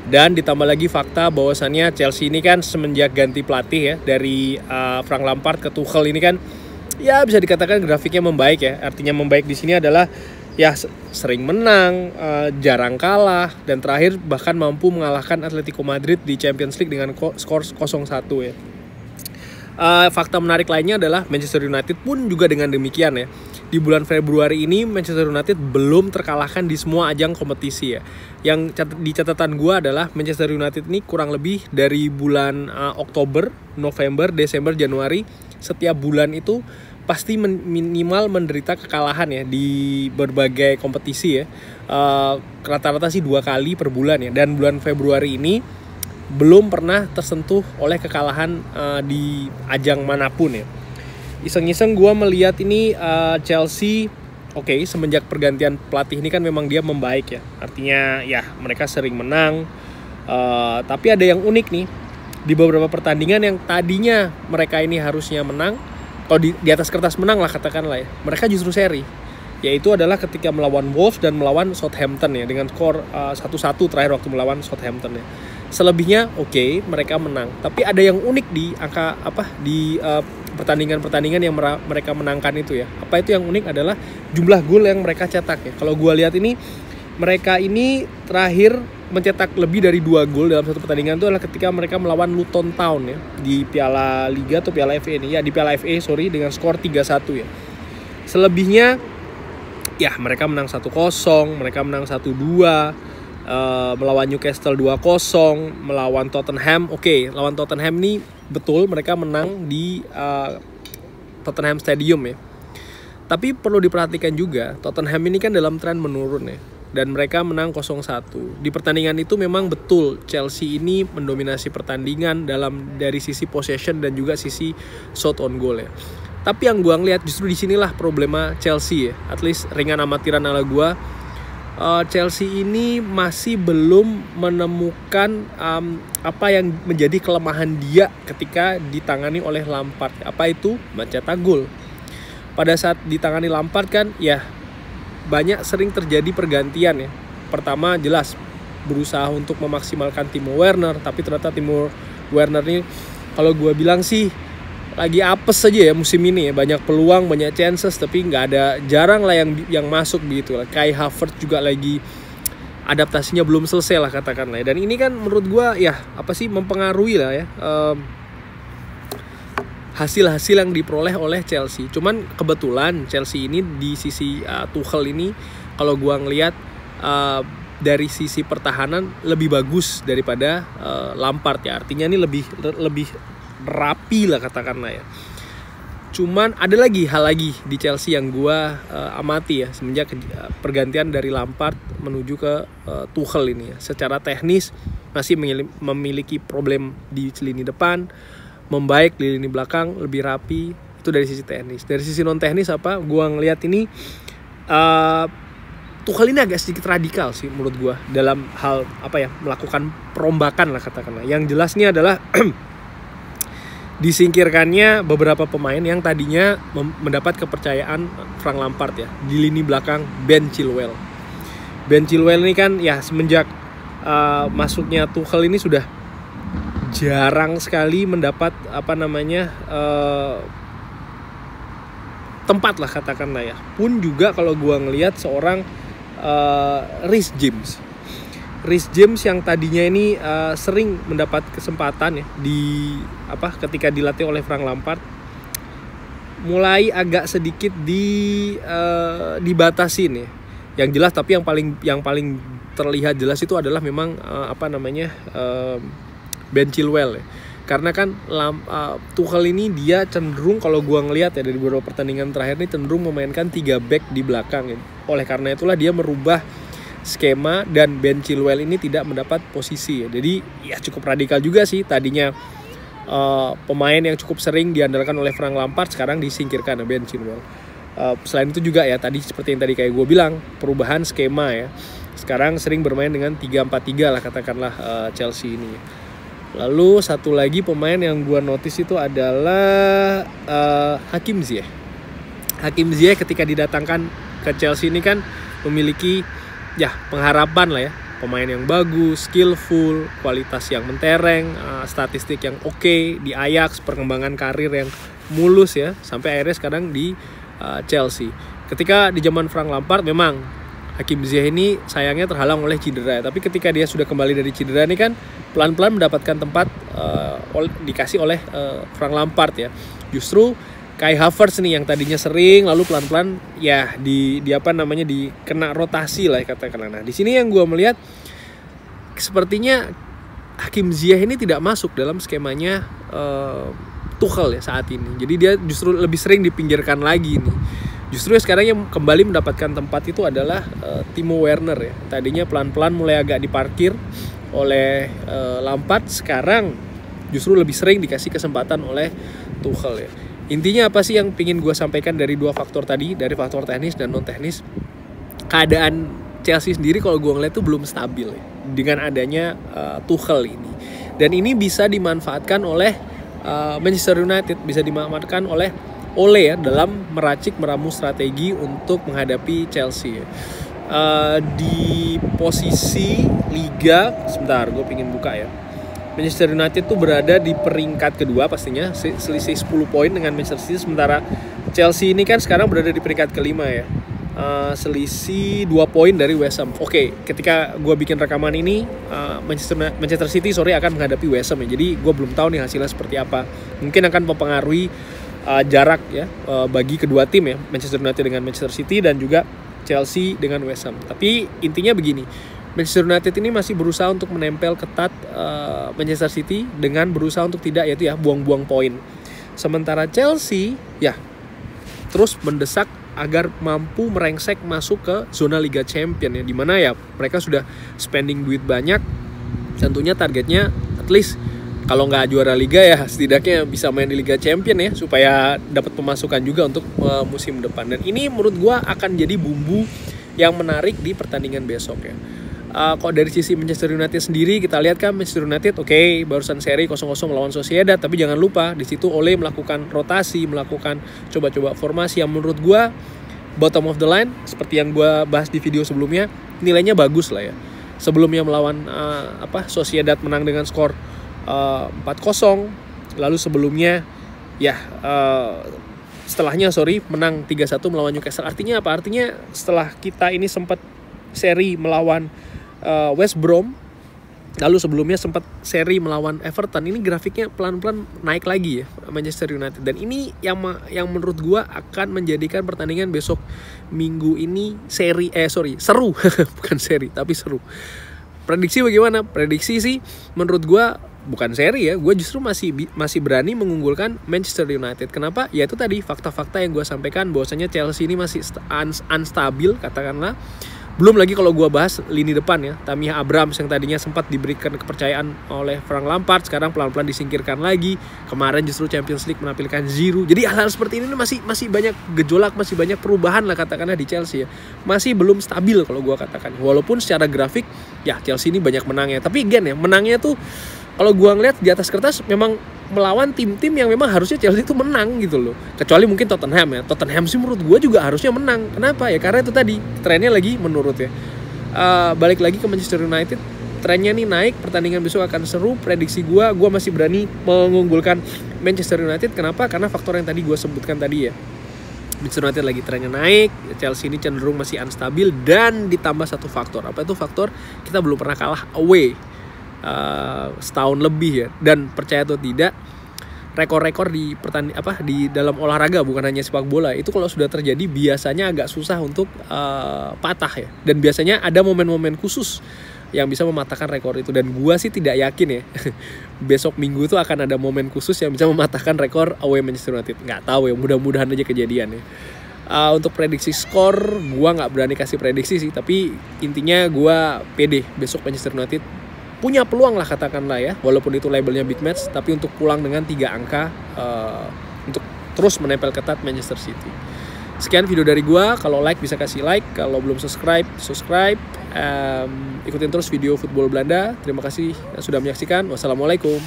Dan ditambah lagi fakta bahwasannya Chelsea ini kan semenjak ganti pelatih ya dari Frank Lampard ke Tuchel ini kan ya bisa dikatakan grafiknya membaik ya. Artinya membaik di sini adalah ya sering menang, jarang kalah, dan terakhir bahkan mampu mengalahkan Atletico Madrid di Champions League dengan skor 0-1 ya. Fakta menarik lainnya adalah Manchester United pun juga dengan demikian ya. Di bulan Februari ini Manchester United belum terkalahkan di semua ajang kompetisi ya. Yang di catatan gue adalah Manchester United ini kurang lebih dari bulan Oktober, November, Desember, Januari, setiap bulan itu pasti minimal menderita kekalahan ya di berbagai kompetisi ya. Rata-rata sih 2 kali per bulan ya. Dan bulan Februari ini belum pernah tersentuh oleh kekalahan di ajang manapun ya. Iseng-iseng gue melihat ini Chelsea semenjak pergantian pelatih ini kan memang dia membaik ya. Artinya ya mereka sering menang, tapi ada yang unik nih. Di beberapa pertandingan yang tadinya mereka ini harusnya menang, atau di atas kertas menang lah katakanlah ya, mereka justru seri. Yaitu adalah ketika melawan Wolves dan melawan Southampton ya, dengan skor 1-1 terakhir waktu melawan Southampton ya. Selebihnya mereka menang. Tapi ada yang unik di angka pertandingan-pertandingan yang mereka menangkan itu ya. Apa itu yang unik adalah jumlah gol yang mereka cetak ya. Kalau gue lihat ini, mereka ini terakhir mencetak lebih dari 2 gol dalam satu pertandingan itu adalah ketika mereka melawan Luton Town ya, di Piala Liga atau Piala FA ini ya, di Piala FA dengan skor 3-1 ya. Selebihnya ya mereka menang 1-0, mereka menang 1-2, melawan Newcastle 2-0, melawan Tottenham. Lawan Tottenham ini betul mereka menang di Tottenham Stadium ya. Tapi perlu diperhatikan juga Tottenham ini kan dalam tren menurun ya, dan mereka menang 0-1. Di pertandingan itu memang betul Chelsea ini mendominasi pertandingan dari sisi possession dan juga sisi shot on goal ya. Tapi yang gua ngeliat justru disinilah problema Chelsea ya. At least ringan amatiran ala gua, Chelsea ini masih belum menemukan apa yang menjadi kelemahan dia ketika ditangani oleh Lampard. Apa itu? Mencetak gol. Pada saat ditangani Lampard kan ya banyak sering terjadi pergantian ya. Pertama jelas berusaha untuk memaksimalkan Timo Werner, tapi ternyata Timo Werner ini kalau gue bilang sih lagi apes saja ya musim ini ya. Banyak peluang, banyak chances, tapi jarang lah yang masuk begitu lah. Kai Havertz juga lagi adaptasinya belum selesai lah katakanlah ya. Dan ini kan menurut gue ya mempengaruhi lah ya hasil-hasil yang diperoleh oleh Chelsea. Cuman kebetulan Chelsea ini di sisi Tuchel ini kalau gue ngelihat dari sisi pertahanan lebih bagus daripada Lampard ya. Artinya ini lebih rapi lah katakanlah ya. Cuman ada hal lagi di Chelsea yang gue amati ya semenjak pergantian dari Lampard menuju ke Tuchel ini ya. Secara teknis masih memiliki problem di lini depan, membaik di lini belakang, lebih rapi. Itu dari sisi teknis. Dari sisi non teknis gue ngelihat ini Tuchel ini agak sedikit radikal sih menurut gue dalam hal melakukan perombakan lah katakanlah. Yang jelas ini adalah disingkirkannya beberapa pemain yang tadinya mendapat kepercayaan Frank Lampard ya. Di lini belakang Ben Chilwell. Ben Chilwell ini kan ya semenjak masuknya Tuchel ini sudah jarang sekali mendapat tempat lah katakanlah ya. Pun juga kalau gua ngelihat seorang Reece James yang tadinya ini sering mendapat kesempatan ya ketika dilatih oleh Frank Lampard, mulai agak sedikit dibatasin ya. Yang jelas tapi yang paling terlihat jelas itu adalah memang Ben Chilwell ya. Karena kan Tuchel ini dia cenderung kalau gua ngelihat ya dari beberapa pertandingan terakhir ini cenderung memainkan 3 back di belakang ya. Oleh karena itulah dia merubah skema dan Ben Chilwell ini tidak mendapat posisi ya. Jadi ya cukup radikal juga sih. Tadinya pemain yang cukup sering diandalkan oleh Frank Lampard sekarang disingkirkan ya, Ben Chilwell. Selain itu juga ya tadi seperti yang tadi kayak gue bilang, perubahan skema ya. Sekarang sering bermain dengan 3-4-3 lah katakanlah Chelsea ini. Lalu satu lagi pemain yang gue notice itu adalah Hakim Ziyech. Hakim Ziyech ketika didatangkan ke Chelsea ini kan memiliki ya pengharapan lah ya pemain yang bagus, skillful, kualitas yang mentereng, statistik yang oke di Ajax, perkembangan karir yang mulus ya, sampai akhirnya sekarang di Chelsea. Ketika di zaman Frank Lampard memang Hakim Ziyech ini sayangnya terhalang oleh cedera, tapi ketika dia sudah kembali dari cedera ini kan pelan-pelan mendapatkan tempat dikasih oleh Frank Lampard ya. Justru Kai Havertz nih yang tadinya sering lalu pelan-pelan ya dikena rotasi lah katakanlah. Nah, di sini yang gue melihat sepertinya Hakim Ziyech ini tidak masuk dalam skemanya Tuchel ya saat ini. Jadi dia justru lebih sering dipinggirkan lagi nih. Justru sekarang yang kembali mendapatkan tempat itu adalah Timo Werner ya. Tadinya pelan-pelan mulai agak diparkir oleh Lampard, sekarang justru lebih sering dikasih kesempatan oleh Tuchel ya. Intinya apa sih yang pingin gue sampaikan dari dua faktor tadi, dari faktor teknis dan non teknis? Keadaan Chelsea sendiri kalau gue ngeliat tuh belum stabil ya, dengan adanya Tuchel ini. Dan ini bisa dimanfaatkan oleh Manchester United, bisa dimanfaatkan oleh Ole ya dalam meramu strategi untuk menghadapi Chelsea ya. Di posisi liga, sebentar gue pengen buka ya. Manchester United tuh berada di peringkat kedua pastinya, selisih 10 poin dengan Manchester City, sementara Chelsea ini kan sekarang berada di peringkat kelima ya, selisih 2 poin dari West Ham. Oke, ketika gue bikin rekaman ini Manchester City akan menghadapi West Ham ya, jadi gue belum tahu nih hasilnya seperti apa. Mungkin akan mempengaruhi jarak ya bagi kedua tim ya, Manchester United dengan Manchester City dan juga Chelsea dengan West Ham. Tapi intinya begini, Manchester United ini masih berusaha untuk menempel ketat Manchester City dengan berusaha untuk tidak yaitu ya buang-buang poin. Sementara Chelsea ya terus mendesak agar mampu merengsek masuk ke zona Liga Champion ya, dimana ya mereka sudah spending duit banyak. Tentunya targetnya at least kalau nggak juara Liga ya setidaknya bisa main di Liga Champion ya, supaya dapat pemasukan juga untuk musim depan. Dan ini menurut gue akan jadi bumbu yang menarik di pertandingan besok ya. Kalau dari sisi Manchester United sendiri kita lihat kan Manchester United barusan seri 0-0 melawan Sociedad, tapi jangan lupa di situ Ole melakukan rotasi, melakukan coba-coba formasi yang menurut gua bottom of the line seperti yang gua bahas di video sebelumnya, nilainya bagus lah ya. Sebelumnya melawan Sociedad menang dengan skor 4-0, lalu sebelumnya ya setelahnya menang 3-1 melawan Newcastle. Artinya apa? Artinya setelah kita ini sempat seri melawan West Brom, lalu sebelumnya sempat seri melawan Everton, ini grafiknya pelan-pelan naik lagi ya Manchester United. Dan ini yang menurut gua akan menjadikan pertandingan besok Minggu ini seru bukan seri tapi seru. Prediksi bagaimana? Prediksi sih menurut gua bukan seri ya, gue justru masih berani mengunggulkan Manchester United. Kenapa? Ya itu tadi fakta-fakta yang gue sampaikan, bahwasanya Chelsea ini masih unstabil katakanlah. Belum lagi kalau gue bahas lini depan ya, Tammy Abraham yang tadinya sempat diberikan kepercayaan oleh Frank Lampard, sekarang pelan-pelan disingkirkan lagi. Kemarin justru Champions League menampilkan Giroud. Jadi hal-hal seperti ini masih banyak gejolak, masih banyak perubahan lah katakanlah di Chelsea ya. Masih belum stabil kalau gue katakan. Walaupun secara grafik ya Chelsea ini banyak menangnya, tapi again ya menangnya tuh kalau gue ngeliat di atas kertas memang melawan tim-tim yang memang harusnya Chelsea itu menang gitu loh. Kecuali mungkin Tottenham ya. Tottenham sih menurut gue juga harusnya menang. Kenapa ya? Karena itu tadi trennya lagi menurut ya. Balik lagi ke Manchester United, trennya nih naik. Pertandingan besok akan seru. Prediksi gue masih berani mengunggulkan Manchester United. Kenapa? Karena faktor yang tadi gue sebutkan tadi ya. Manchester United lagi trennya naik, Chelsea ini cenderung masih unstabil, dan ditambah satu faktor. Apa itu faktor? Kita belum pernah kalah away setahun lebih ya. Dan percaya atau tidak, rekor-rekor di dalam olahraga bukan hanya sepak bola itu kalau sudah terjadi biasanya agak susah untuk patah ya. Dan biasanya ada momen-momen khusus yang bisa mematahkan rekor itu, dan gua sih tidak yakin ya besok Minggu itu akan ada momen khusus yang bisa mematahkan rekor away Manchester United. Nggak tahu ya, mudah-mudahan aja kejadian ya. Untuk prediksi skor gua nggak berani kasih prediksi sih, tapi intinya gua pede besok Manchester United punya peluang lah katakanlah ya, walaupun itu labelnya big match, tapi untuk pulang dengan 3 angka untuk terus menempel ketat Manchester City. Sekian video dari gua. Kalau like bisa kasih like, kalau belum subscribe. Ikutin terus video Football Belanda. Terima kasih sudah menyaksikan. Wassalamualaikum.